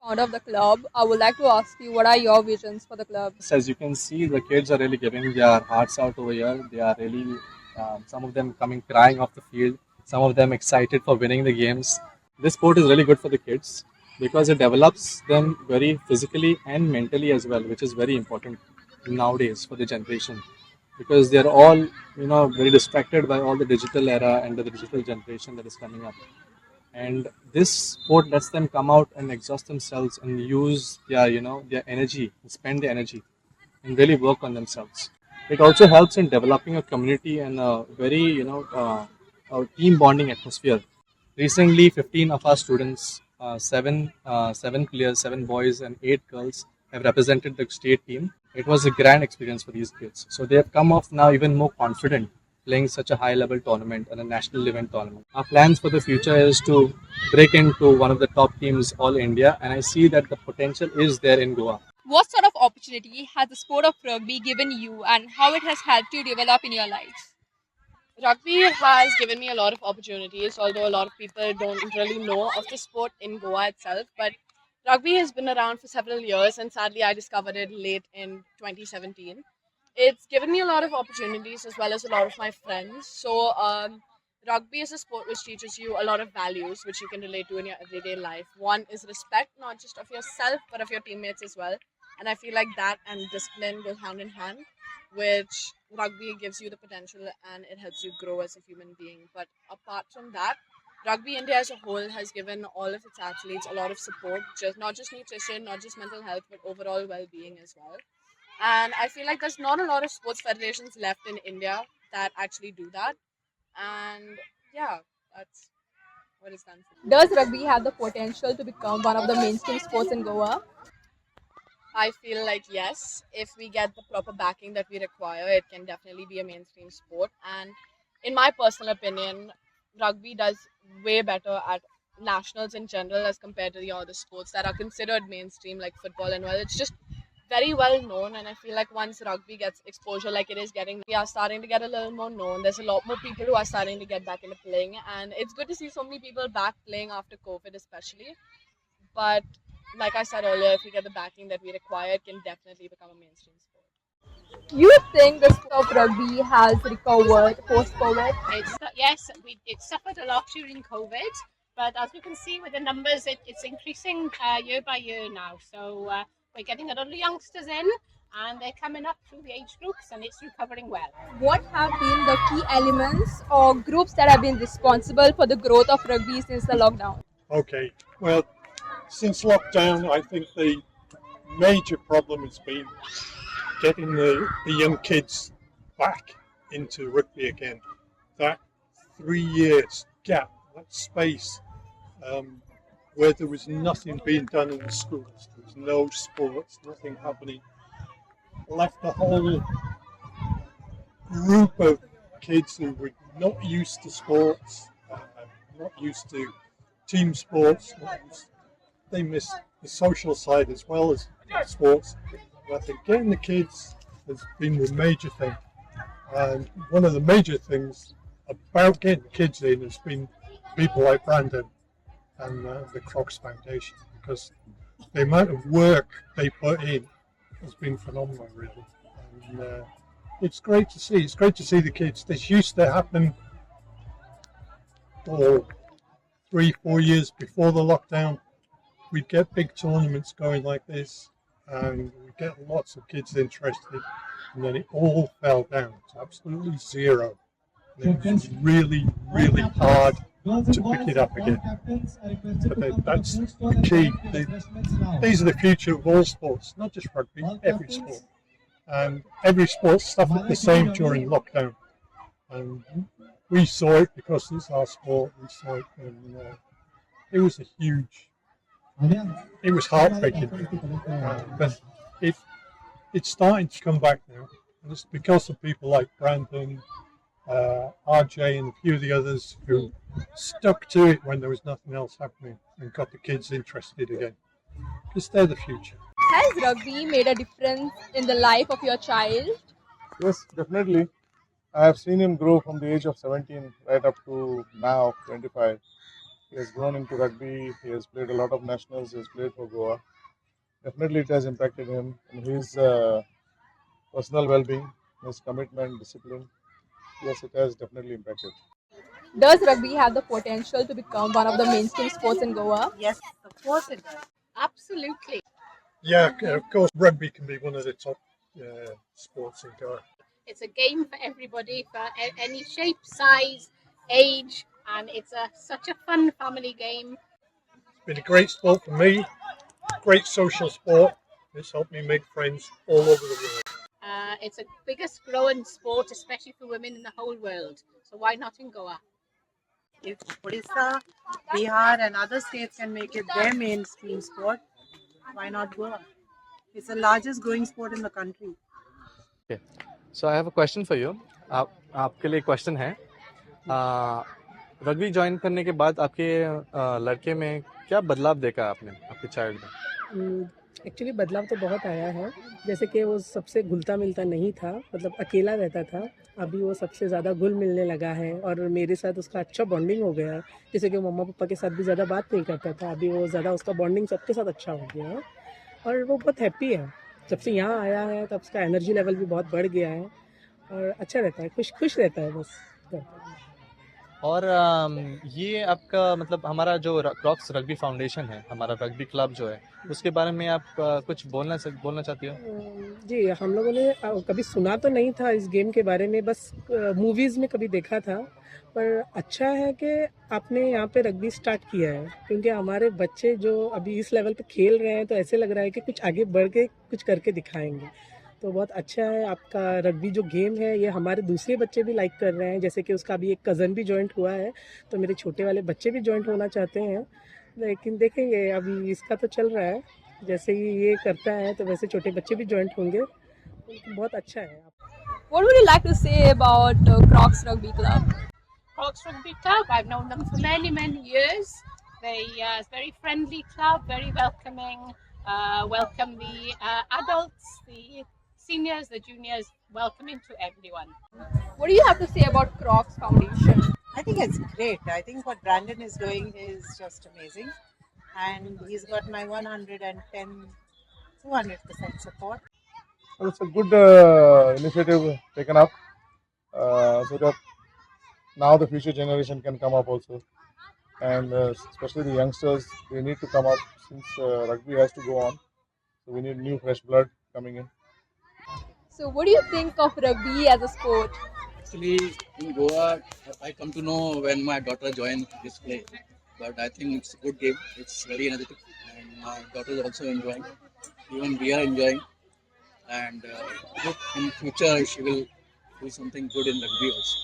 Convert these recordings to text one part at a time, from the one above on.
Founder of the club, I would like to ask you what are your visions for the club? As you can see, the kids are really giving their hearts out over here. They are really, some of them coming crying off the field, some of them excited for winning the games. This sport is really good for the kids because it develops them very physically and mentally as well, which is very important nowadays for the generation because they're all, very distracted by all the digital era and the digital generation that is coming up. And this sport lets them come out and exhaust themselves and use their energy, spend their energy and really work on themselves. It also helps in developing a community and a very a team bonding atmosphere. Recently 15 of our students, seven players, 7 boys and 8 girls, have represented the state team. It was a grand experience for these kids, so they have come off now even more confident playing such a high level tournament and a national event tournament. Our plans for the future is to break into one of the top teams all India, and I see that the potential is there in Goa. What sort of opportunity has the sport of rugby given you and how it has helped you develop in your life? Rugby has given me a lot of opportunities, although a lot of people don't really know of the sport in Goa itself. But rugby has been around for several years, and sadly, I discovered it late in 2017. It's given me a lot of opportunities as well as a lot of my friends. Rugby is a sport which teaches you a lot of values which you can relate to in your everyday life. One is respect, not just of yourself, but of your teammates as well. And I feel like that and discipline go hand in hand, which rugby gives you the potential and it helps you grow as a human being. But apart from that, Rugby India as a whole has given all of its athletes a lot of support, just not just nutrition, not just mental health, but overall well-being as well. And I feel like there's not a lot of sports federations left in India that actually do that. And yeah, that's what it's done for me. Does rugby have the potential to become one of the mainstream sports in Goa? I feel like yes, if we get the proper backing that we require, it can definitely be a mainstream sport. And in my personal opinion, rugby does way better at nationals in general as compared to the other sports that are considered mainstream like football and well. It's just very well known, and I feel like once rugby gets exposure like it is getting, we are starting to get a little more known. There's a lot more people who are starting to get back into playing, and it's good to see so many people back playing after COVID especially. But like I said earlier, if we get the backing that we require, it can definitely become a mainstream sport. You think the sport of rugby has recovered post COVID? Yes, it suffered a lot during COVID, but as you can see with the numbers, it's increasing year by year now. So we're getting a lot of youngsters in, and they're coming up through the age groups, and it's recovering well. What have been the key elements or groups that have been responsible for the growth of rugby since the lockdown? Okay, well, since lockdown, I think the major problem has been getting the young kids back into rugby again. That 3 years gap, that space, where there was nothing being done in the schools, there was no sports, nothing happening, left a whole group of kids who were not used to sports, not used to team sports. They miss the social side as well as sports. And I think getting the kids has been the major thing. And one of the major things about getting the kids in has been people like Brandon and the Crocs Foundation, because the amount of work they put in has been phenomenal, really. And it's great to see. It's great to see the kids. This used to happen 3-4 years before the lockdown. We'd get big tournaments going like this, and we'd get lots of kids interested, and then it all fell down to absolutely zero. And it was really, really hard to pick it up again. But that's the key. These are the future of all sports, not just rugby, every sport. And every sport suffered the same during lockdown. And we saw it because it's our sport. We saw it, and it was it was heartbreaking. But it's starting to come back now. And it's because of people like Brandon, RJ, and a few of the others who stuck to it when there was nothing else happening and got the kids interested again. Because they're the future. Has rugby made a difference in the life of your child? Yes, definitely. I have seen him grow from the age of 17 right up to now, 25. He has grown into rugby. He has played a lot of nationals. He has played for Goa. Definitely, it has impacted him in his personal well-being, his commitment, discipline. Yes, it has definitely impacted. Does rugby have the potential to become one of the mainstream sports in Goa? Yes, of course it does. Absolutely. Yeah, of course, rugby can be one of the top sports in Goa. It's a game for everybody, for any shape, size, age, and it's such a fun family game. It's been a great sport for me, great social sport. It's helped me make friends all over the world. It's the biggest growing sport, especially for women in the whole world. So why not in Goa? If Odisha, Bihar, and other states can make it their mainstream sport, why not Goa? It's the largest growing sport in the country. Okay. So I have a question for you. आपके लिए question है rugby join करने के बाद आपके लड़के में क्या बदलाव देखा आपने आपके चाइल्ड में? एक्चुअली बदलाव तो बहुत आया है। जैसे कि वो सबसे घुलता मिलता नहीं था, मतलब अकेला रहता था। अभी वो सबसे ज़्यादा घुल मिलने लगा है और मेरे साथ उसका अच्छा बॉन्डिंग हो गया है। जैसे कि मम्मा पापा के साथ भी ज़्यादा बात नहीं करता था, अभी वो ज़्यादा उसका बॉन्डिंग सबके साथ अच्छा हो गया है और वो बहुत हैप्पी है। जब से यहाँ आया है तब उसका एनर्जी लेवल भी बहुत बढ़ गया है और अच्छा रहता है, खुश रहता है बस। और ये आपका मतलब हमारा जो क्रॉक्स रग्बी फाउंडेशन है, हमारा रग्बी क्लब जो है, उसके बारे में आप कुछ बोलना चाहती हो? जी, हम लोगों ने कभी सुना तो नहीं था इस गेम के बारे में, बस मूवीज़ में कभी देखा था। पर अच्छा है कि आपने यहाँ पे रग्बी स्टार्ट किया है, क्योंकि हमारे बच्चे जो अभी इस लेवल पे खेल रहे हैं तो ऐसे लग रहा है कि कुछ आगे बढ़ के कुछ करके दिखाएंगे। तो बहुत अच्छा है आपका रग्बी जो गेम है, ये हमारे दूसरे बच्चे भी लाइक कर रहे हैं। जैसे कि उसका अभी एक कज़न भी जॉइंट हुआ है, तो मेरे छोटे वाले बच्चे भी जॉइंट होना चाहते हैं, लेकिन देखेंगे अभी इसका तो चल रहा है। जैसे ही ये करता है तो वैसे छोटे बच्चे भी जॉइंट होंगे, तो बहुत अच्छा है। What would you like to say about Crocs Rugby Club? Crocs Rugby Club, I've known them for many, many years. It's a very friendly club, very welcoming, welcome the adults, the seniors, the juniors, welcoming to everyone. What do you have to say about Crocs Foundation? I think it's great. I think what Brandon is doing is just amazing. And he's got my 200% support. Well, it's a good initiative taken up so that now the future generation can come up also. And especially the youngsters, they need to come up since rugby has to go on. So we need new fresh blood coming in. So, what do you think of rugby as a sport? Actually, in Goa, I come to know when my daughter joined this play. But I think it's a good game. It's very energetic, and my daughter is also enjoying. Even we are enjoying. And hope in future she will do something good in rugby also.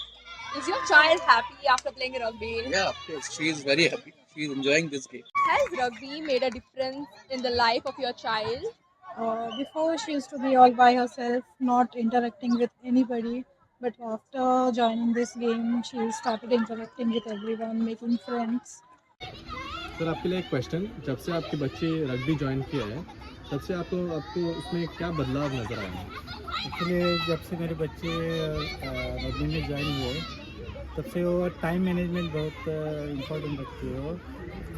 Is your child happy after playing rugby? Yeah, of course. She is very happy. She is enjoying this game. Has rugby made a difference in the life of your child? Before she used to be all by herself, not interacting with anybody. But after joining this game, she started interacting with everyone, making friends. Sir आपके लिए एक question, जब से आपके बच्चे rugby join किया है तब से आपको उसमें क्या बदलाव नज़र आया है? एक्चुअली जब से मेरे बच्चे रग्बी में ज्वाइन हुए तब से वो टाइम मैनेजमेंट बहुत इम्पोर्टेंट रखती है वो।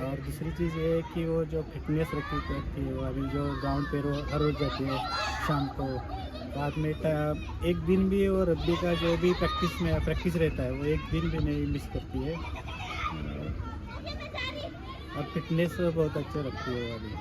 और दूसरी चीज़ ये है कि वो जो फिटनेस रखती है वो अभी जो ग्राउंड पे हर रोज़ जाती है शाम को, बाद में एक दिन भी वो रग्बी का जो भी प्रैक्टिस रहता है वो एक दिन भी नहीं मिस करती है और फिटनेस बहुत अच्छा रखती है वो अभी।